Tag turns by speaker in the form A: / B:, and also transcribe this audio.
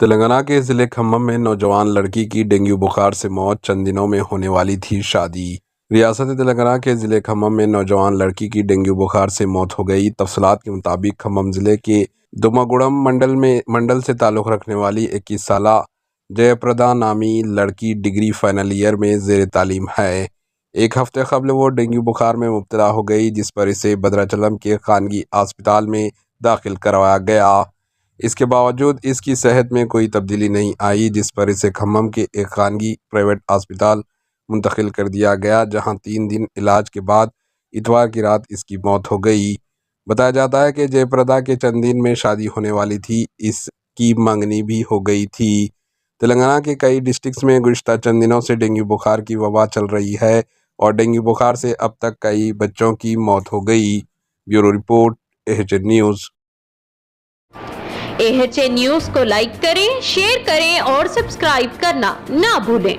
A: تلنگانہ کے ضلع کھمم میں نوجوان لڑکی کی ڈینگو بخار سے موت، چند دنوں میں ہونے والی تھی شادی۔ ریاست تلنگانہ کے ضلع کھمم میں نوجوان لڑکی کی ڈینگو بخار سے موت ہو گئی۔ تفصیلات کے مطابق کھمم ضلع کے دوماگوڑم منڈل سے تعلق رکھنے والی 21 سالہ جے پردا نامی لڑکی ڈگری فائنل ایئر میں زیر تعلیم ہے۔ ایک ہفتے قبل وہ ڈینگو بخار میں مبتلا ہو گئی، جس پر اسے بھدراچلم کے خانگی اسپتال میں داخل کروایا گیا۔ اس کے باوجود اس کی صحت میں کوئی تبدیلی نہیں آئی، جس پر اسے کھمم کے ایک خانگی پرائیویٹ اسپتال منتقل کر دیا گیا، جہاں 3 دن علاج کے بعد اتوار کی رات اس کی موت ہو گئی۔ بتایا جاتا ہے کہ جے پردا کے چند دن میں شادی ہونے والی تھی، اس کی منگنی بھی ہو گئی تھی۔ تلنگانہ کے کئی ڈسٹرکٹس میں گزشتہ چند دنوں سے ڈینگو بخار کی وبا چل رہی ہے اور ڈینگو بخار سے اب تک کئی بچوں کی موت ہو گئی۔ Bureau report, AHA news.
B: AHA news کو لائک کریں، شیئر کریں اور سبسکرائب کرنا نہ بھولیں۔